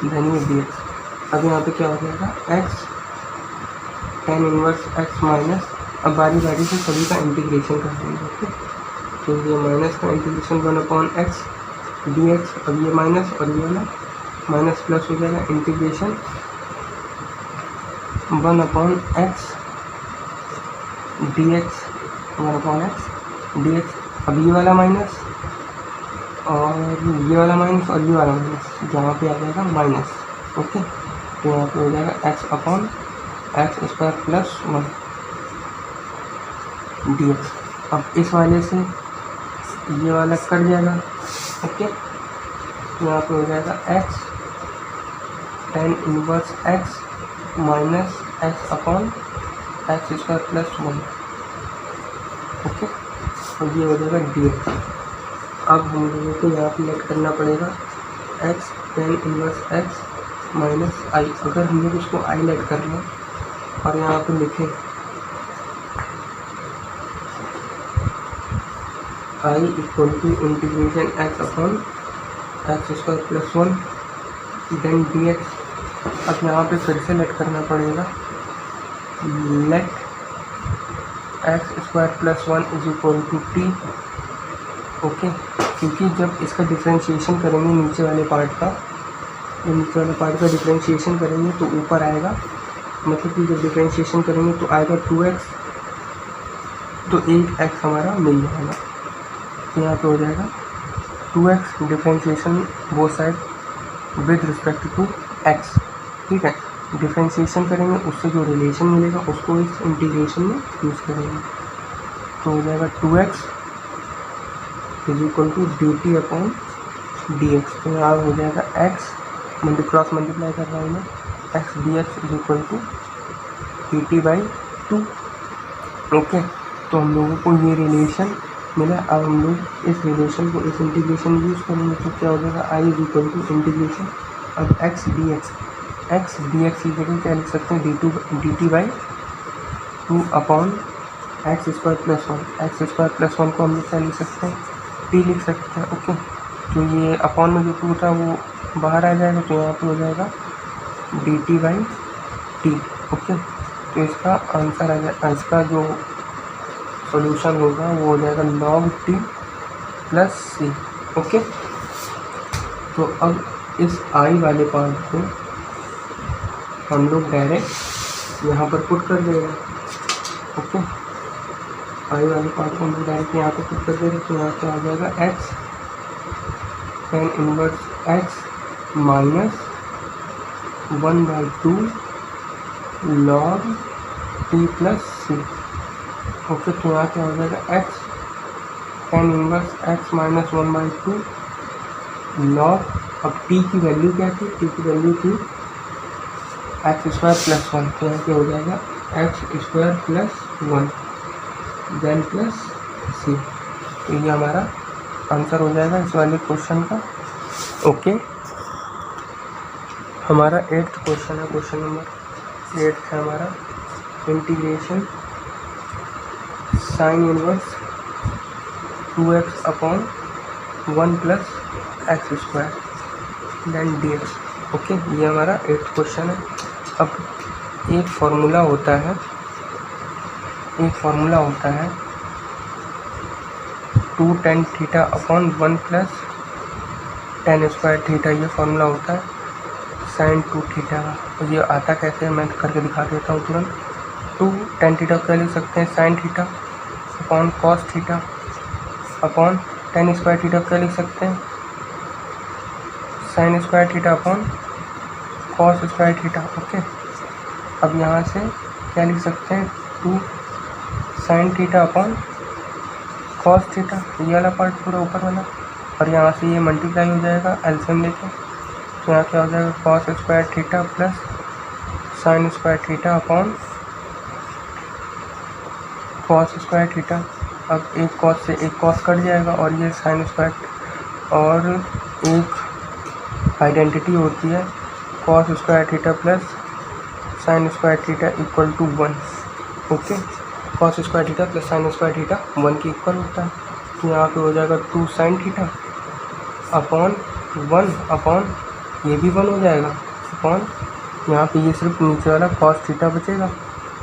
[SPEAKER 1] then ये dx। अब यहाँ पे क्या हो जाएगा, x tan inverse x minus, अब बारी बारी से सभी का इंटीग्रेशन कर देंगे। ओके, तो ये माइनस का इंटीग्रेशन 1/x dx, अब ये माइनस और ये वाला माइनस प्लस हो जाएगा, integration 1/x dx, 1/x dx, अब ये वाला माइनस और ये वाला माइनस और ये वाला माइनस, जहाँ पे आ जाएगा माइनस। ओके, तो यहाँ पे हो जाएगा x/x² प्लस 1 dx। अब इस वाले से ये वाला कट जाएगा। ओके, तो यहाँ पे हो जाएगा x tan inverse x minus x/x² plus 1। Okay, और ये हो जाएगा dx। अब हम लोगों को यहाँ पे लेट करना पड़ेगा x tan inverse x minus i। अगर हम लोग इसको i लेट कर लें और यहाँ पे लिखें i equal to integration x/x² plus 1 then dx। अब यहाँ पे फिर से लेट करना पड़ेगा let x² plus 1 is equal to t। Okay, क्योंकि जब इसका डिफ्रेंशिएशन करेंगे नीचे वाले पार्ट का, तो नीचे वाले पार्ट का डिफ्रेंशिएशन करेंगे तो ऊपर आएगा, मतलब कि जब डिफ्रेंशिएशन करेंगे तो आएगा 2x, तो 8x हमारा मिल जाएगा। तो यहाँ पे हो जाएगा 2x differentiation both side with respect to x। ठीक है, डिफ्रेंशिएशन करेंगे, उससे जो रिलेशन मिलेगा उसको इस इंटीग्रेशन में यूज़ करेंगे। तो हो जाएगा 2x is equal to dt upon dx। तो यहाँ हो जाएगा x क्रॉस मल्टीप्लाई कर रहा हूँ मैं, x dx is equal to dt/2। Okay, तो हम लोगों को ये रिलेशन मिला। अब हम लोग इस रिलेशन को इस इंटीग्रेशन में यूज़ करेंगे, तो क्या हो जाएगा i is equal to integration अब x dx की जगह क्या लिख सकते हैं dt/2 अपॉन x² प्लस 1 को हम लोग क्या लिख सकते हैं t लिख सकते हैं। ओके, तो ये अपॉन में जो 2 था वो बाहर आ जाएगा, तो यहाँ पे हो जाएगा dt/t। ओके, तो इसका आंसर आ जाएगा, इसका जो सॉल्यूशन होगा वो हो जाएगा log t plus c। Okay, तो अब इस i वाले पार्ट को हम लोग डायरेक्ट यहाँ पर पुट कर देंगे। ओके, i वाले पार्ट को हम लोग डायरेक्ट यहाँ पर पुट कर देंगे, तो यहाँ पे आ जाएगा x tan inverse x minus 1/2 log t plus c। Okay, तो यहाँ क्या हो जाएगा x tan inverse x minus 1/2 log, अब t की वैल्यू क्या थी, t की वैल्यू थी x² प्लस 1, तो यहाँ पे हो जाएगा x² plus 1 then plus c। तो ये हमारा आंसर हो जाएगा इस वाले क्वेश्चन का। ओके, हमारा 8th क्वेश्चन है, क्वेश्चन नंबर 8 है हमारा, integration sine inverse 2x upon 1 plus x² then dx। Okay, ये हमारा 8th क्वेश्चन है। अब एक फार्मूला होता है 2 tan theta upon 1 plus tan² theta, ये फार्मूला होता है sin 2 थीटा का। तो ये आता कैसे है मैं करके दिखा देता हूँ तुरंत। 2 tan थीटा क्या लिख सकते हैं sin theta upon cos theta upon tan² theta क्या लिख सकते हैं sin² theta upon cos² theta. Okay, अब यहाँ से क्या लिख सकते हैं 2 sin theta upon cos theta, ये वाला पार्ट पूरा ऊपर वाला, और यहाँ से ये मल्टीप्लाई हो जाएगा एलसीएम लेके, तो यहाँ क्या हो जाएगा cos² theta plus sin² theta upon cos² theta. अब एक cos से एक cos कट जाएगा और ये sin², और एक आइडेंटिटी होती है cos² theta plus sin² theta equal to 1। Okay, cos² theta plus sin² theta 1 के इक्वल होता है, तो यहाँ पे हो जाएगा 2 sin थीटा अपॉन 1 अपॉन ये भी 1 हो जाएगा अपॉन यहाँ पे ये सिर्फ नीचे वाला cos थीटा बचेगा,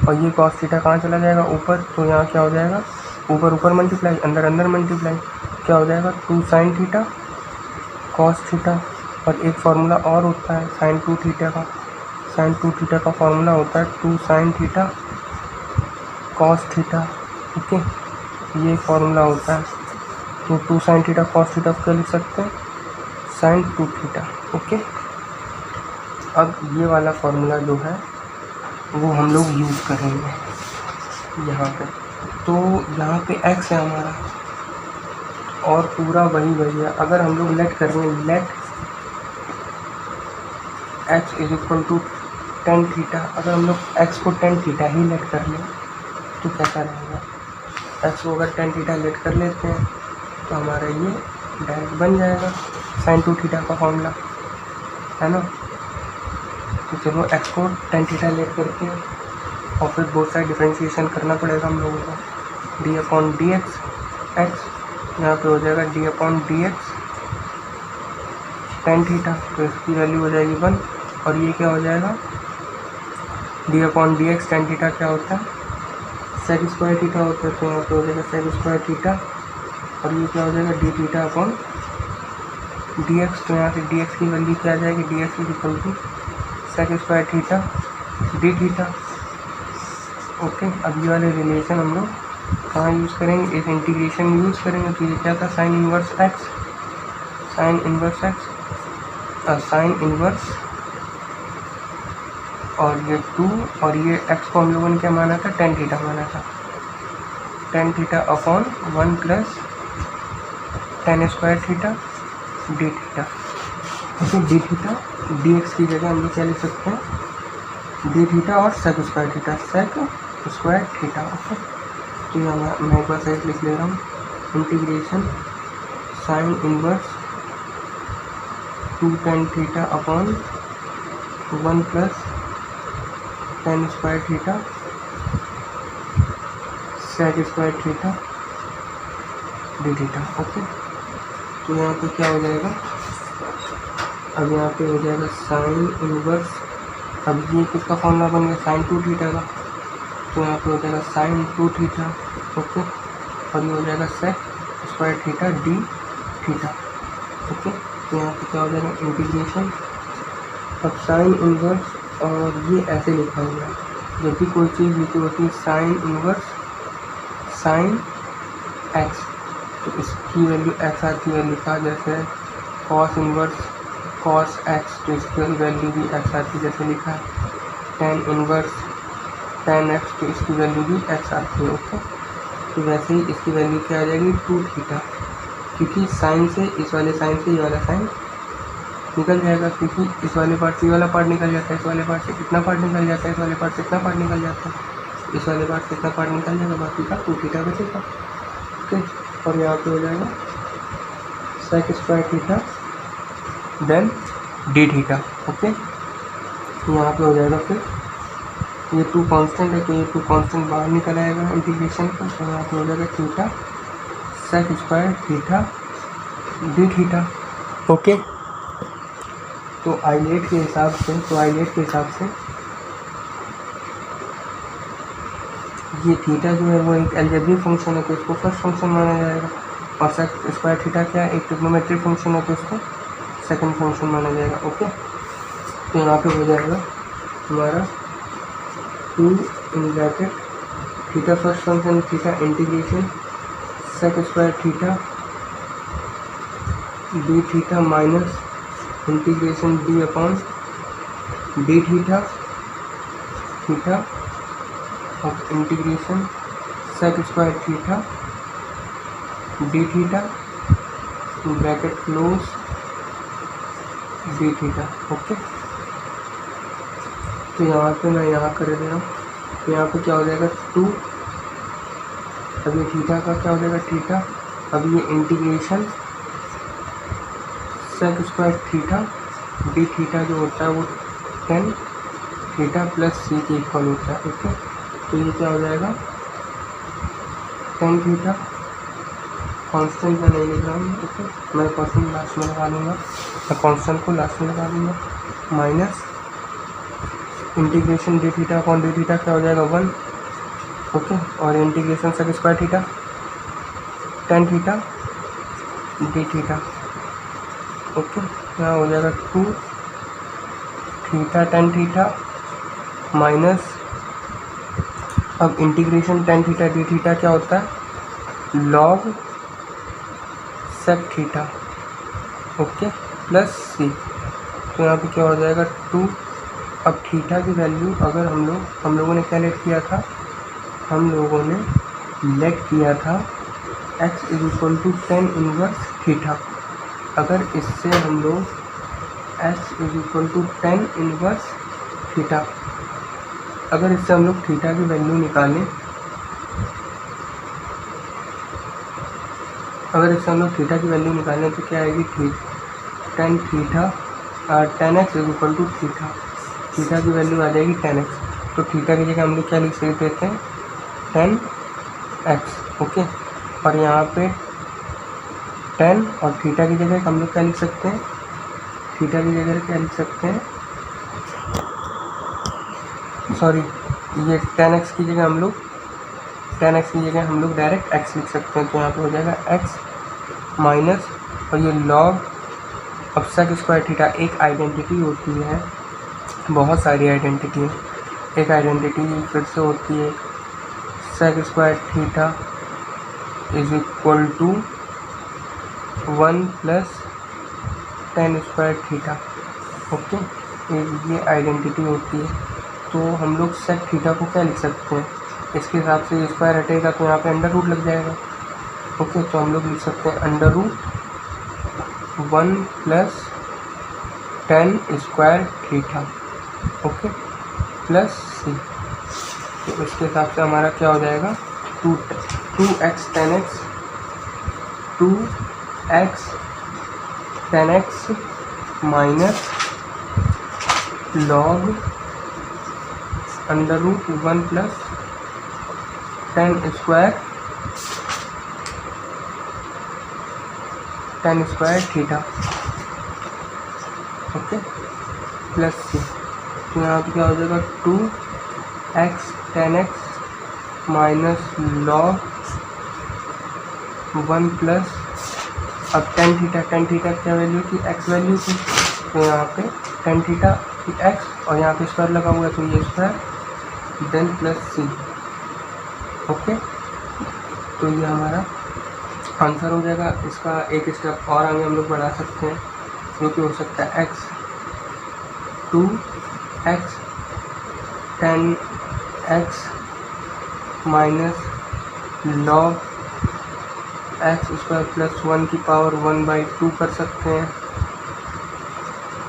[SPEAKER 1] और ये कॉस थीटा कहाँ चला जाएगा ऊपर, तो यहाँ क्या हो जाएगा ऊपर ऊपर मल्टीप्लाई अंदर अंदर मल्टीप्लाई, क्या हो जाएगा 2 साइन थीटा कॉस थीटा। और एक फार्मूला और होता है साइन 2 थीटा का, साइन 2 थीटा का फार्मूला होता है 2 sine theta cos theta. Okay, ये फार्मूला होता है। तो 2 साइन थीटा कॉस थीटा क्या लिख सकते हैं साइन 2 थीटा। ओके, अब ये वाला फार्मूला जो है वो हम लोग यूज़ करेंगे यहाँ पे। तो यहाँ पे x है हमारा और पूरा वही है। अगर हम लोग लेट कर रहे हैं, let x is equal to tan theta, अगर हम लोग x को टेन थीटा ही लेट कर लें तो कैसा रहेगा, x को अगर टेन थीटा लेट कर लेते हैं तो हमारा ये डायरेक्ट बन जाएगा साइन 2 थीटा का फॉर्मूला, है ना। तो चलो x को टेन थीटा लेट करके और फिर बोथ साइड डिफरेंशिएशन करना पड़ेगा हम लोगों को। D upon d x x यहाँ पर हो जाएगा D upon d x tan theta, तो इसकी वैल्यू हो जाएगी 1। और ये क्या हो जाएगा D upon d x ten theta क्या होता है सेक स्क्वायर थीटा होता है, तो यहाँ पे हो जाएगा सेक स्क्वायर थीटा। और ये क्या हो जाएगा D theta upon d x, तो यहाँ से डी एक्स की वैल्यू क्या आ जाएगी d x is equal to sec square theta d theta. Okay, अब ये वाले रिलेशन हम लोग कहाँ यूज़ करेंगे, इस इंटीग्रेशन में यूज़ करेंगे। तो ये क्या था sine inverse x, sine inverse x sine inverse और ये 2 और ये x को हम लोगों ने क्या माना था टेन थीटा माना था, ten theta upon 1 plus tan square theta d theta. Okay, D theta D x की जगह हम लोग क्या लिख सकते हैं डी थीटा और sec square theta, sec square theta. Okay, तो यहाँ मैं एक बार साइड लिख ले रहा हूँ, integration sine inverse 2 tan theta upon 1 plus tan square theta sec square theta d theta. Okay, तो यहाँ पे क्या हो जाएगा, अब यहाँ पे हो जाएगा साइन इनवर्स, अब ये किसका फॉर्मूला बन गया साइन 2 थीटा का, तो यहाँ पे हो जाएगा साइन 2 थीटा। ओके, और ये हो जाएगा sec square theta d theta. Okay, तो यहाँ पे क्या हो जाएगा इंटीग्रेशन, अब साइन इनवर्स और ये ऐसे लिखा हुआ है, जब भी कोई चीज़ लिखी होती है साइन इनवर्स साइन एक्स तो इसकी वैल्यू एक्स आती है, लिखा जैसे कॉस इनवर्स कॉस एक्स तो इसकी वैल्यू भी एक्स आती है, जैसे लिखा है टेन इनवर्स टेन एक्स तो इसकी वैल्यू भी एक्स आती है। ओके, तो वैसे ही इसकी वैल्यू क्या आ जाएगी 2 थीटा, क्योंकि साइन से इस वाले साइन से ये वाला साइन निकल जाएगा, क्योंकि इस वाले पार्ट से ये वाला पार्ट निकल जाता है, इस वाले पार्ट से कितना पार्ट निकल जाता है, इस वाले पार्ट से इतना पार्ट निकल जाता है, इस वाले पार्ट से इतना पार्ट निकल जाएगा, बाकी का 2 थीटा बचेगा। ओके, और यहाँ पे हो जाएगा sec square theta then d theta. Okay, यहाँ पे हो जाएगा फिर ये 2 कांस्टेंट है, तो ये 2 कांस्टेंट बाहर निकल आएगा इंटीग्रेशन का, तो यहाँ पे हो जाएगा theta sec square theta d theta. Okay, तो आइलेट के हिसाब से ये थीटा जो है वो एक अलजेब्रिक फंक्शन है, तो इसको फर्स्ट फंक्शन माना जाएगा, और सेक स्क्वायर थीटा क्या है एक ट्रिग्नोमेट्रिक फंक्शन है, तो इसको सेकंड फंक्शन माना जाएगा। ओके, तो यहाँ पे हो जाएगा हमारा 2 in bracket theta first function theta integration sec square theta d theta minus integration d upon d theta theta और integration sec square theta d theta bracket close d theta. Okay, तो यहाँ पे मैं यहाँ कर दे रहा हूँ, तो यहाँ पे क्या हो जाएगा 2, अब ये थीटा का क्या हो जाएगा थीटा, अब ये integration sec square theta d theta जो होता है वो 10 थीटा प्लस सी के इक्वल होता है। ओके, तो ये क्या हो जाएगा 10 थीटा कांस्टेंट मैं नहीं लिख रहा हूँ। ओके, मैं कांस्टेंट लास्ट में लगा लूँगा, मैं कांस्टेंट को लास्ट में लगा लूँगा, minus integration d theta upon d theta क्या हो जाएगा 1, ओके। और integration sec square theta tan theta d theta, okay. यहाँ हो जाएगा 2 थीटा टेन थीटा माइनस, अब integration tan theta d theta क्या होता है log sec theta, okay, plus C. तो यहाँ पे क्या हो जाएगा 2। अब थीटा की वैल्यू अगर हम लोगों ने क्या लेट किया था, हम लोगों ने लेट किया था x is equal to tan inverse theta. अगर इससे हम लोग x is equal to tan inverse theta, अगर इससे हम लोग थीटा की वैल्यू निकालें, अगर इससे हम लोग थीटा की वैल्यू निकालें तो क्या आएगी tan theta tan x is equal to theta. Theta की वैल्यू आ जाएगी 10x। तो थीटा की जगह हम लोग क्या लिख देते हैं 10x, ओके। और यहाँ पे 10 और थीटा की जगह हम लोग क्या लिख सकते हैं, थीटा की जगह क्या लिख सकते हैं, सॉरी, ये 10x की जगह हम लोग 10x की जगह हम लोग डायरेक्ट x लिख सकते हैं। तो यहाँ पे हो जाएगा x माइनस, और ये लॉग, अब सेक स्क्वायर थीटा एक आइडेंटिटी होती है, बहुत सारी आइडेंटिटी है, एक आइडेंटिटी फिर से होती है sec square theta is equal to 1 plus tan square theta, okay. ये आइडेंटिटी होती है। तो हम लोग सेक थीटा को क्या लिख सकते हैं, इसके हिसाब से ये स्क्वायर हटेगा तो यहाँ पे अंडर रूट लग जाएगा, ओके। तो हम लोग लिख सकते हैं under root 1 plus tan square theta, okay, plus C. तो इसके हिसाब से हमारा क्या हो जाएगा 2x 10x 2x 10x minus log under root 1 plus tan square theta, okay, plus C. तो यहाँ पे क्या हो जाएगा 2x 10x minus log 1 plus, अब टेन थीटा क्या वैल्यू थी, x वैल्यू थी। तो यहाँ पे टेन थीटा की x और यहाँ पे स्क्वायर लगा हुआ है तो ये स्क्वायर देन प्लस सी, ओके। तो ये हमारा आंसर हो जाएगा। इसका एक स्टेप और आगे हम लोग बढ़ा सकते हैं, जो कि हो सकता है x 2x 10x minus log x square plus 1 की पावर 1/2 कर सकते हैं,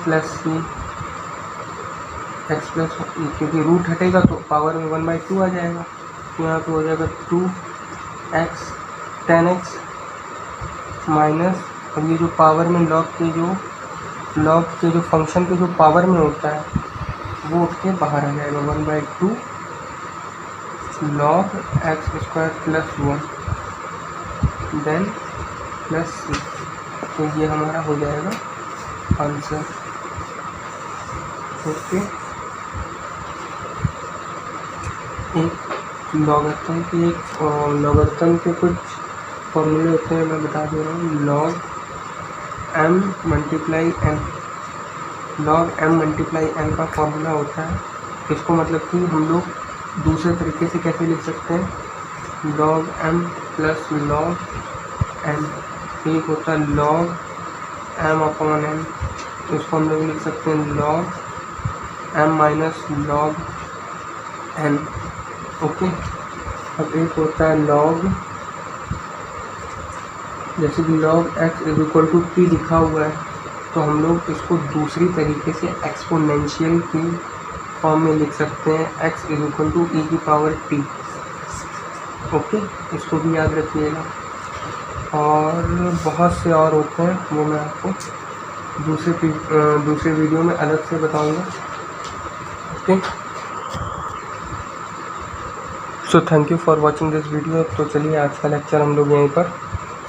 [SPEAKER 1] प्लस सी एक्स प्लस, क्योंकि रूट हटेगा तो पावर में 1/2 आ जाएगा। तो यहाँ पे हो जाएगा 2x 10x माइनस, और ये जो पावर में लॉग के जो फंक्शन के जो पावर में होता है वो उठ के बाहर आ जाएगा 1/2 log x square plus 1 then plus C. तो ये हमारा हो जाएगा आंसर, ओके। एक लॉगरिथम के कुछ फॉर्मूले होते हैं, मैं बता दे रहा हूँ। लॉग m मल्टीप्लाई n का फॉर्मूला होता है। इसको मतलब कि हम लोग दूसरे तरीके से कैसे लिख सकते हैं, log m plus log n, एक होता है लॉग m अपॉन n, तो इसको हम लोग लिख सकते हैं log m minus log n, ओके। अब एक होता है लॉग, जैसे कि log x is equal to t लिखा हुआ है, तो हम लोग इसको दूसरी तरीके से एक्सपोनेंशियल की फॉर्म में लिख सकते हैं, x is equal to e की पावर t, ओके। इसको भी याद रखिएगा। और बहुत से और होते हैं, वो मैं आपको दूसरे वीडियो में अलग से बताऊंगा, okay. So thank you for watching this video. तो चलिए आज का लेक्चर हम लोग यहीं पर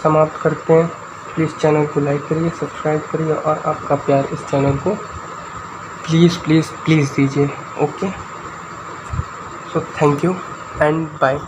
[SPEAKER 1] समाप्त करते हैं। प्लीज़ चैनल को लाइक करिए, सब्सक्राइब करिए और आपका प्यार इस चैनल को प्लीज़ दीजिए। Okay, so thank you and bye.